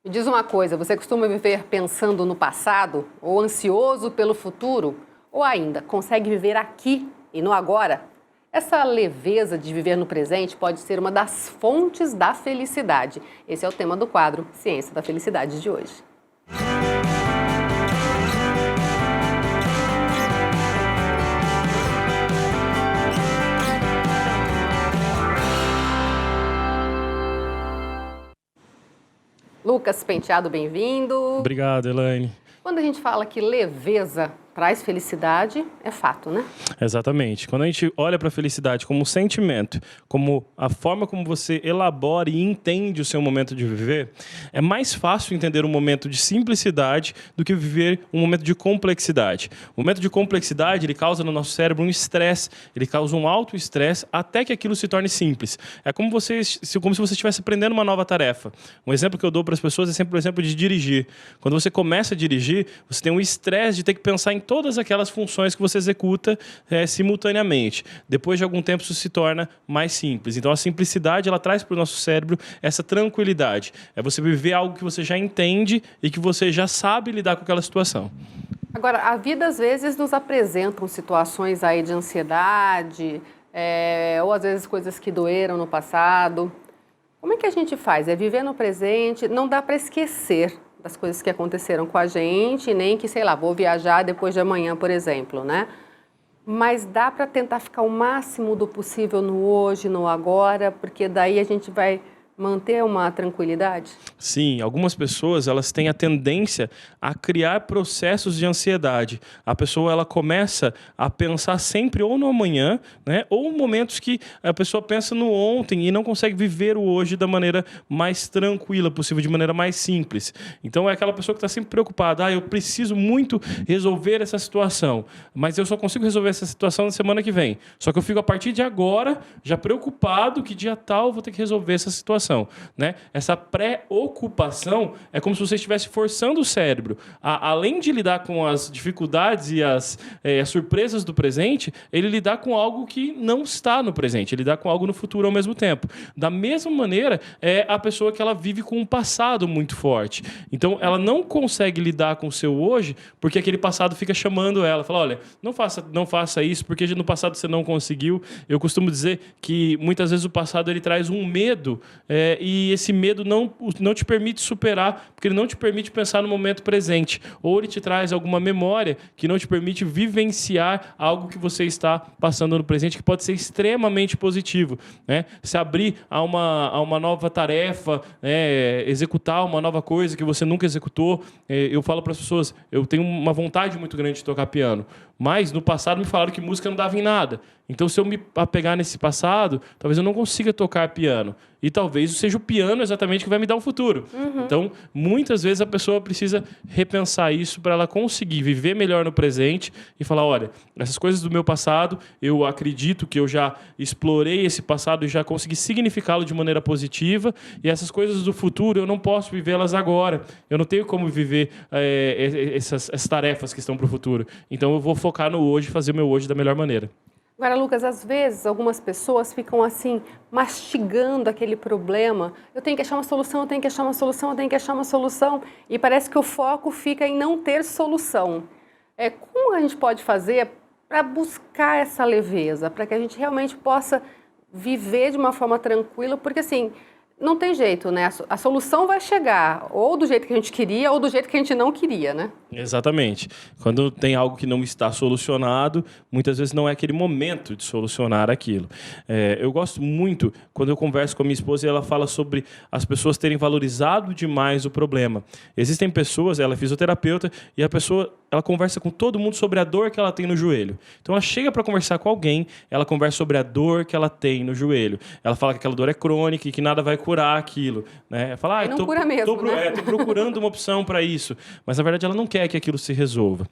Me diz uma coisa, você costuma viver pensando no passado ou ansioso pelo futuro? Ou ainda, consegue viver aqui e no agora? Essa leveza de viver no presente pode ser uma das fontes da felicidade. Esse é o tema do quadro Ciência da Felicidade de hoje. Lucas Penteado, bem-vindo. Obrigado, Elaine. Quando a gente fala que leveza traz felicidade, é fato, né? Exatamente. Quando a gente olha para a felicidade como um sentimento, como a forma como você elabora e entende o seu momento de viver, é mais fácil entender um momento de simplicidade do que viver um momento de complexidade. O momento de complexidade, ele causa no nosso cérebro um estresse, ele causa um alto estresse até que aquilo se torne simples. É como se você estivesse aprendendo uma nova tarefa. Um exemplo que eu dou para as pessoas é sempre o exemplo de dirigir. Quando você começa a dirigir, você tem um estresse de ter que pensar em todas aquelas funções que você executa simultaneamente. Depois de algum tempo, isso se torna mais simples. Então, a simplicidade, ela traz para o nosso cérebro essa tranquilidade. É você viver algo que você já entende e que você já sabe lidar com aquela situação. Agora, a vida às vezes nos apresentam situações aí de ansiedade, ou às vezes coisas que doeram no passado. Como é que a gente faz? É viver no presente, não dá para esquecer das coisas que aconteceram com a gente, nem que, sei lá, vou viajar depois de amanhã, por exemplo, né? Mas dá para tentar ficar o máximo do possível no hoje, no agora, porque daí a gente vai manter uma tranquilidade? Sim, algumas pessoas elas têm a tendência a criar processos de ansiedade. A pessoa ela começa a pensar sempre ou no amanhã, né, ou momentos que a pessoa pensa no ontem e não consegue viver o hoje da maneira mais tranquila possível, de maneira mais simples. Então é aquela pessoa que está sempre preocupada. Eu preciso muito resolver essa situação, mas eu só consigo resolver essa situação na semana que vem. Só que eu fico a partir de agora já preocupado que dia tal eu vou ter que resolver essa situação. Né? Essa preocupação é como se você estivesse forçando o cérebro além de lidar com as dificuldades e as surpresas do presente, ele lidar com algo que não está no presente, ele lidar com algo no futuro ao mesmo tempo. Da mesma maneira, é a pessoa que ela vive com um passado muito forte. Então, ela não consegue lidar com o seu hoje porque aquele passado fica chamando ela. Fala, olha, não faça isso porque no passado você não conseguiu. Eu costumo dizer que muitas vezes o passado ele traz um medo e esse medo não te permite superar, porque ele não te permite pensar no momento presente. Ou ele te traz alguma memória que não te permite vivenciar algo que você está passando no presente, que pode ser extremamente positivo. Né? Se abrir a uma nova tarefa, executar uma nova coisa que você nunca executou. Eu falo para as pessoas, eu tenho uma vontade muito grande de tocar piano, mas no passado me falaram que música não dava em nada. Então, se eu me apegar nesse passado, talvez eu não consiga tocar piano. E talvez seja o piano exatamente que vai me dar um futuro. Uhum. Então, muitas vezes a pessoa precisa repensar isso para ela conseguir viver melhor no presente e falar, olha, essas coisas do meu passado, eu acredito que eu já explorei esse passado e já consegui significá-lo de maneira positiva, e essas coisas do futuro eu não posso vivê-las agora. Eu não tenho como viver essas tarefas que estão para o futuro. Então, eu vou focar no hoje e fazer o meu hoje da melhor maneira. Agora, Lucas, às vezes algumas pessoas ficam assim, mastigando aquele problema. Eu tenho que achar uma solução, eu tenho que achar uma solução, eu tenho que achar uma solução. E parece que o foco fica em não ter solução. Como a gente pode fazer para buscar essa leveza, para que a gente realmente possa viver de uma forma tranquila? Porque assim, não tem jeito, né? A solução vai chegar ou do jeito que a gente queria ou do jeito que a gente não queria, né? Exatamente. Quando tem algo que não está solucionado, muitas vezes não é aquele momento de solucionar aquilo. Eu gosto muito, quando eu converso com a minha esposa, ela fala sobre as pessoas terem valorizado demais o problema. Existem pessoas, ela é fisioterapeuta, e a pessoa ela conversa com todo mundo sobre a dor que ela tem no joelho. Então, ela chega para conversar com alguém, ela conversa sobre a dor que ela tem no joelho. Ela fala que aquela dor é crônica e que nada vai curar aquilo. Né? Ela fala, não cura mesmo, né? Tô procurando uma opção para isso. Mas, na verdade, ela não quer que aquilo se resolva.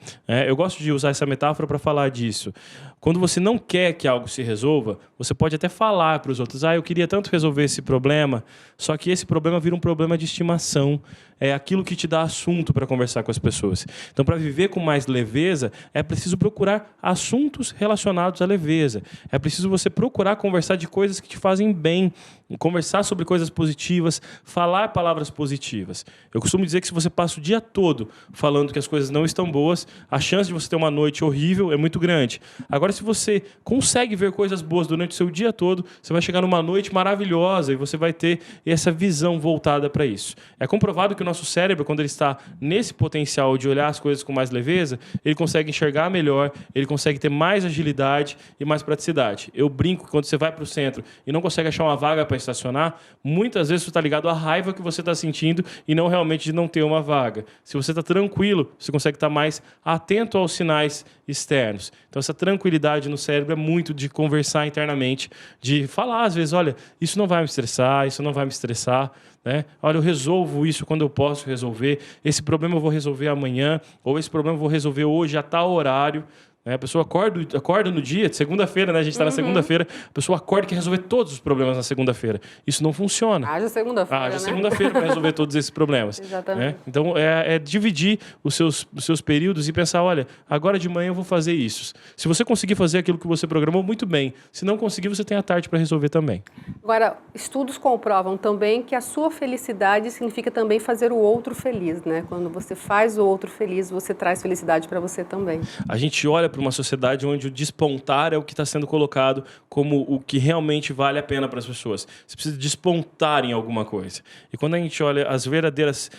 Eu gosto de usar essa metáfora para falar disso. Quando você não quer que algo se resolva, você pode até falar para os outros, eu queria tanto resolver esse problema, só que esse problema vira um problema de estimação. É aquilo que te dá assunto para conversar com as pessoas. Então, para viver com mais leveza, é preciso procurar assuntos relacionados à leveza. É preciso você procurar conversar de coisas que te fazem bem. conversar sobre coisas positivas, falar palavras positivas. Eu costumo dizer que se você passa o dia todo falando que as coisas não estão boas, a chance de você ter uma noite horrível é muito grande. Agora, se você consegue ver coisas boas durante o seu dia todo, você vai chegar numa noite maravilhosa e você vai ter essa visão voltada para isso. É comprovado que o nosso cérebro, quando ele está nesse potencial de olhar as coisas com mais leveza, ele consegue enxergar melhor, ele consegue ter mais agilidade e mais praticidade. Eu brinco que quando você vai para o centro e não consegue achar uma vaga para estacionar, muitas vezes isso está ligado à raiva que você está sentindo e não realmente de não ter uma vaga. Se você está tranquilo, você consegue estar mais atento aos sinais externos. Então, essa tranquilidade no cérebro é muito de conversar internamente, de falar às vezes, olha, isso não vai me estressar, isso não vai me estressar, né? Olha, eu resolvo isso quando eu posso resolver, esse problema eu vou resolver amanhã, ou esse problema eu vou resolver hoje a tal horário. A pessoa acorda no dia, de segunda-feira, né? A gente está na segunda-feira, a pessoa acorda e quer resolver todos os problemas na segunda-feira. Isso não funciona. Haja segunda-feira, Haja né? segunda-feira para resolver todos esses problemas. Exatamente. Né? Então, é dividir os seus períodos e pensar, olha, agora de manhã eu vou fazer isso. Se você conseguir fazer aquilo que você programou, muito bem. Se não conseguir, você tem a tarde para resolver também. Agora, estudos comprovam também que a sua felicidade significa também fazer o outro feliz, né? Quando você faz o outro feliz, você traz felicidade para você também. A gente olha para uma sociedade onde o despontar é o que está sendo colocado como o que realmente vale a pena para as pessoas. Você precisa despontar em alguma coisa. E quando a gente olha os verdadeiros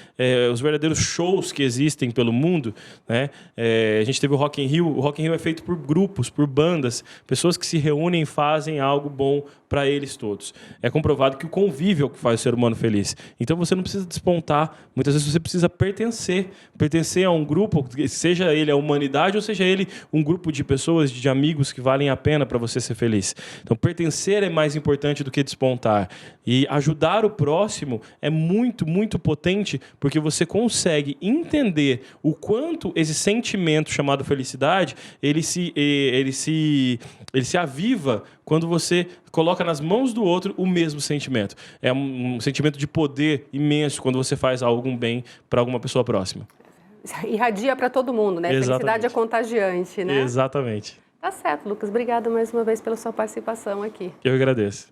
shows que existem pelo mundo, né? A gente teve o Rock in Rio. O Rock in Rio é feito por grupos, por bandas, pessoas que se reúnem e fazem algo bom para eles todos. É comprovado que o convívio é o que faz o ser humano feliz. Então você não precisa despontar, muitas vezes você precisa pertencer a um grupo, seja ele a humanidade ou seja ele um grupo de pessoas, de amigos que valem a pena para você ser feliz. Então pertencer é mais importante do que despontar. E ajudar o próximo é muito, muito potente, porque você consegue entender o quanto esse sentimento chamado felicidade, ele se aviva quando você coloca nas mãos do outro o mesmo sentimento. É um sentimento de poder imenso quando você faz algum bem para alguma pessoa próxima. Irradia para todo mundo, né? Exatamente. Felicidade é contagiante, né? Exatamente. Tá certo, Lucas. Obrigada mais uma vez pela sua participação aqui. Eu agradeço.